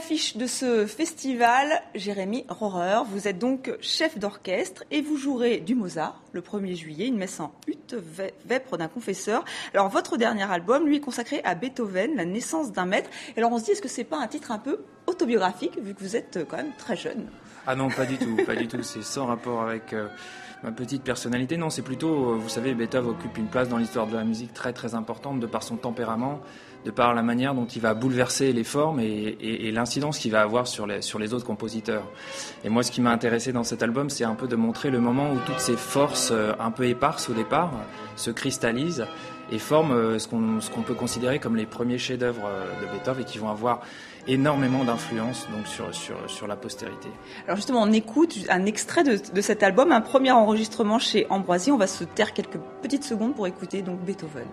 l'affiche de ce festival, Jérémy Rohrer. Vous êtes donc chef d'orchestre et vous jouerez du Mozart le 1er juillet, une messe en ut, vêpres d'un confesseur. Alors votre dernier album, lui, est consacré à Beethoven, la naissance d'un maître. Et alors on se dit, est-ce que c'est pas un titre un peu autobiographique, vu que vous êtes quand même très jeune? Ah non, pas du tout, pas du tout. C'est sans rapport avec ma petite personnalité. Non, c'est plutôt, vous savez, Beethoven occupe une place dans l'histoire de la musique très très importante de par son tempérament, de par la manière dont il va bouleverser les formes et l'incidence qu'il va avoir sur les autres compositeurs. Et moi, ce qui m'a intéressé dans cet album, c'est un peu de montrer le moment où toutes ces forces un peu éparses au départ se cristallisent et forment ce qu'on peut considérer comme les premiers chefs-d'œuvre de Beethoven et qui vont avoir énormément d'influence donc sur la postérité. Alors justement, on écoute un extrait de cet album, un premier enregistrement chez Ambroisie. On va se taire quelques petites secondes pour écouter donc Beethoven.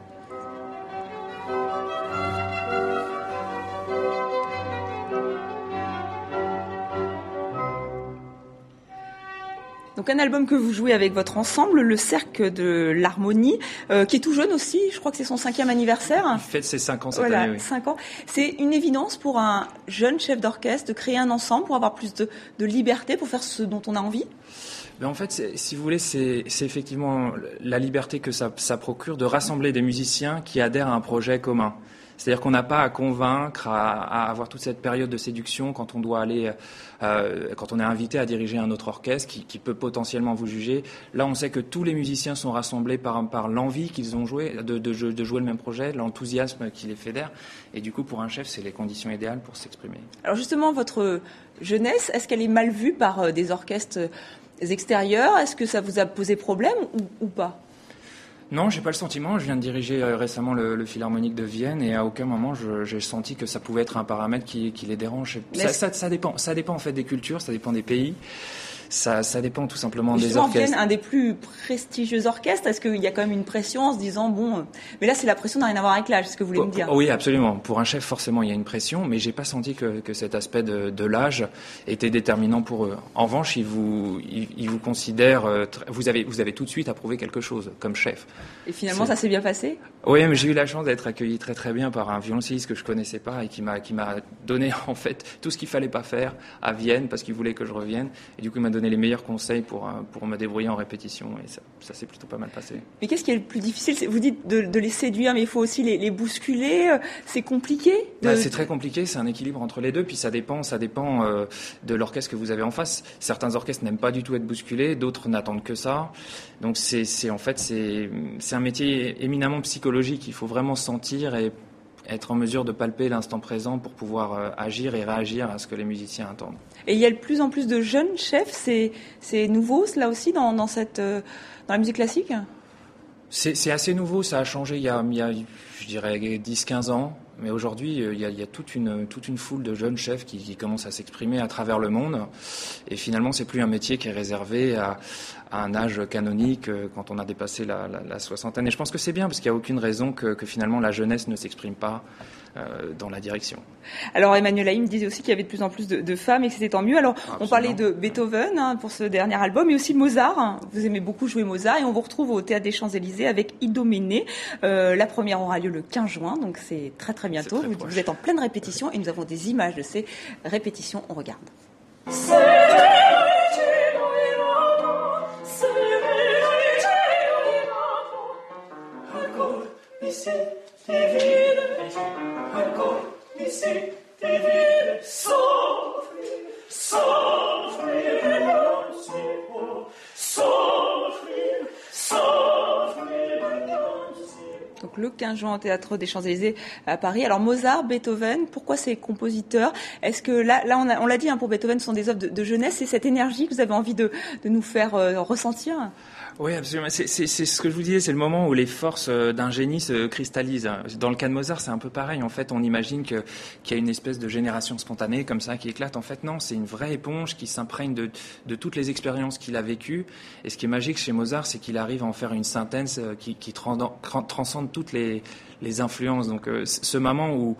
Donc un album que vous jouez avec votre ensemble, le Cercle de l'Harmonie, qui est tout jeune aussi, je crois que c'est son 5e anniversaire. Il fête ses 5 ans cette année, oui. 5 ans. C'est une évidence pour un jeune chef d'orchestre de créer un ensemble, pour avoir plus de liberté, pour faire ce dont on a envie? Ben en fait, si vous voulez, c'est effectivement la liberté que ça procure de rassembler des musiciens qui adhèrent à un projet commun. C'est-à-dire qu'on n'a pas à convaincre, à avoir toute cette période de séduction quand on doit aller, quand on est invité à diriger un autre orchestre qui peut potentiellement vous juger. Là, on sait que tous les musiciens sont rassemblés par l'envie qu'ils ont de jouer le même projet, l'enthousiasme qui les fédère. Et du coup, pour un chef, c'est les conditions idéales pour s'exprimer. Alors justement, votre jeunesse, est-ce qu'elle est mal vue par des orchestres extérieurs? Est-ce que ça vous a posé problème ou pas? Non, j'ai pas le sentiment. Je viens de diriger récemment le Philharmonique de Vienne et à aucun moment j'ai senti que ça pouvait être un paramètre qui les dérange. Ça dépend. Ça dépend en fait des cultures, ça dépend des pays. Ça dépend tout simplement des orchestres. Vienne, un des plus prestigieux orchestres. Est-ce qu'il y a quand même une pression en se disant bon, mais là c'est la pression n'a rien à voir avec l'âge, c'est ce que vous voulez me dire? Oui, absolument. Pour un chef, forcément, il y a une pression, mais j'ai pas senti que cet aspect de l'âge était déterminant pour eux. En revanche, ils vous considèrent. Vous avez tout de suite approuvé quelque chose comme chef. Et finalement, ça s'est bien passé? Oui, mais j'ai eu la chance d'être accueilli très très bien par un violoncelliste que je connaissais pas et qui m'a donné en fait tout ce qu'il fallait pas faire à Vienne parce qu'il voulait que je revienne. Et du coup, il m'a donné les meilleurs conseils pour me débrouiller en répétition et ça s'est plutôt pas mal passé. Mais qu'est-ce qui est le plus difficile? Vous dites de les séduire, mais il faut aussi les bousculer. C'est compliqué? C'est très compliqué, c'est un équilibre entre les deux, puis ça dépend de l'orchestre que vous avez en face. Certains orchestres n'aiment pas du tout être bousculés, d'autres n'attendent que ça. Donc c'est un métier éminemment psychologique, il faut vraiment sentir et être en mesure de palper l'instant présent pour pouvoir agir et réagir à ce que les musiciens attendent. Et il y a de plus en plus de jeunes chefs, c'est nouveau cela aussi dans la musique classique? C'est assez nouveau, ça a changé il y a je dirais 10-15 ans, mais aujourd'hui il y a toute une foule de jeunes chefs qui commencent à s'exprimer à travers le monde et finalement c'est plus un métier qui est réservé à un âge canonique quand on a dépassé la soixantaine. Et je pense que c'est bien parce qu'il n'y a aucune raison que finalement la jeunesse ne s'exprime pas dans la direction. Alors Emmanuel Haïm disait aussi qu'il y avait de plus en plus de femmes et que c'était tant mieux. Alors absolument. On parlait de Beethoven pour ce dernier album, mais aussi Mozart. Vous aimez beaucoup jouer Mozart et on vous retrouve au Théâtre des Champs-Élysées avec Idoménée. La première aura lieu le 15 juin, donc c'est très très bientôt. Vous êtes en pleine répétition et nous avons des images de ces répétitions. On regarde. Donc le 15 juin au Théâtre des Champs-Élysées à Paris. Alors Mozart, Beethoven, pourquoi ces compositeurs? Est-ce que là on l'a dit pour Beethoven, ce sont des œuvres de jeunesse, c'est cette énergie que vous avez envie de nous faire ressentir? Oui, absolument. C'est ce que je vous disais, c'est le moment où les forces d'un génie se cristallisent. Dans le cas de Mozart, c'est un peu pareil. En fait, on imagine qu'il y a une espèce de génération spontanée comme ça qui éclate. En fait, non, c'est une vraie éponge qui s'imprègne de toutes les expériences qu'il a vécues. Et ce qui est magique chez Mozart, c'est qu'il arrive à en faire une synthèse qui transcende toutes les influences. Donc, ce moment où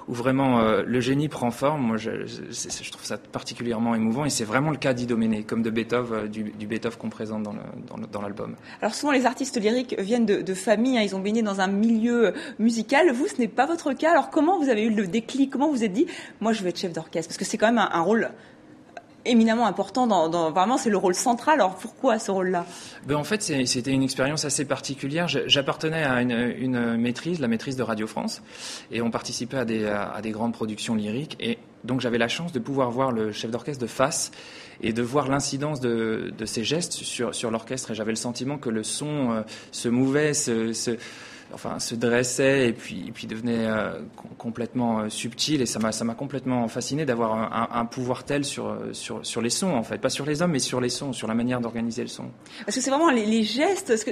vraiment le génie prend forme, moi, je trouve ça particulièrement émouvant. Et c'est vraiment le cas d'Idoménée, comme de Beethoven, du Beethoven qu'on présente dans dans l'album. Alors souvent les artistes lyriques viennent de familles, hein, ils ont baigné dans un milieu musical. Vous, ce n'est pas votre cas. Alors comment vous avez eu le déclic? Comment vous vous êtes dit, moi je veux être chef d'orchestre? Parce que c'est quand même un rôle éminemment important vraiment c'est le rôle central. Alors pourquoi ce rôle-là? En fait, c'était une expérience assez particulière. J'appartenais à une maîtrise, la maîtrise de Radio France, et on participait à des grandes productions lyriques, et donc j'avais la chance de pouvoir voir le chef d'orchestre de face et de voir l'incidence de ses gestes sur l'orchestre, et j'avais le sentiment que le son se mouvait, se dressait et puis devenait complètement subtil, et ça m'a complètement fasciné d'avoir un pouvoir tel sur les sons, en fait, pas sur les hommes mais sur les sons, sur la manière d'organiser le son. Parce que c'est vraiment les gestes, parce que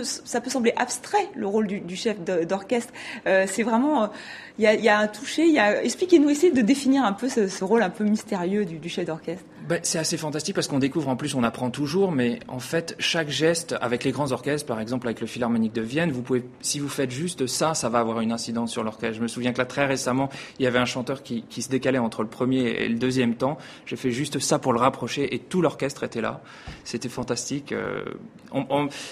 ça peut sembler abstrait le rôle du chef d'orchestre. C'est vraiment il y a un toucher, expliquez-nous, essayez de définir un peu ce rôle un peu mystérieux du chef d'orchestre. C'est assez fantastique parce qu'on découvre, en plus on apprend toujours, mais en fait chaque geste, avec les grands orchestres, par exemple avec le Philharmonique de Vienne, si vous faites juste ça va avoir une incidence sur l'orchestre. Je me souviens que là très récemment, il y avait un chanteur qui se décalait entre le premier et le deuxième temps. J'ai fait juste ça pour le rapprocher et tout l'orchestre était là. C'était fantastique.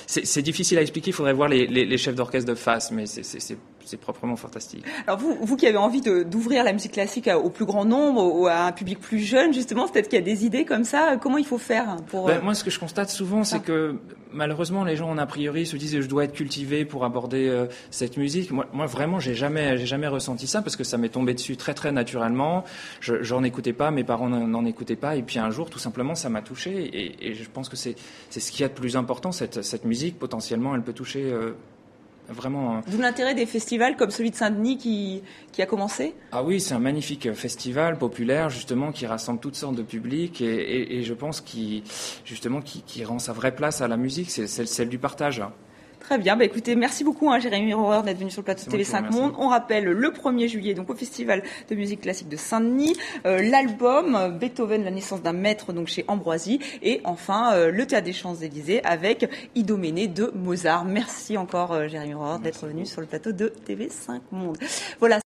C'est difficile à expliquer, il faudrait voir les chefs d'orchestre de face, mais c'est proprement fantastique. Alors vous qui avez envie d'ouvrir la musique classique au plus grand nombre, ou à un public plus jeune, justement, peut-être qu'il y a des idées comme ça. Comment il faut faire pour... Moi, ce que je constate souvent, c'est que malheureusement, les gens, a priori, se disent je dois être cultivé pour aborder cette musique. Moi, vraiment, j'ai jamais ressenti ça, parce que ça m'est tombé dessus très très naturellement. J'en écoutais pas, mes parents n'en écoutaient pas, et puis un jour, tout simplement, ça m'a touché, et je pense que c'est ce qu'il y a de plus important. Cette musique, potentiellement, elle peut toucher vraiment. D'où l'intérêt des festivals comme celui de Saint-Denis qui a commencé. Ah oui, c'est un magnifique festival populaire, justement, qui rassemble toutes sortes de publics, et je pense qui rend sa vraie place à la musique, c'est celle du partage. Très bien, écoutez, merci beaucoup Jérémy Rohrer d'être venu sur le plateau de TV5 Monde. On rappelle le 1er juillet donc au Festival de musique classique de Saint-Denis, l'album Beethoven, la naissance d'un maître, donc chez Ambroisie, et enfin le Théâtre des Champs-Élysées avec Idoménée de Mozart. Merci encore Jérémy Rohrer d'être venu sur le plateau de TV5 Monde. Voilà.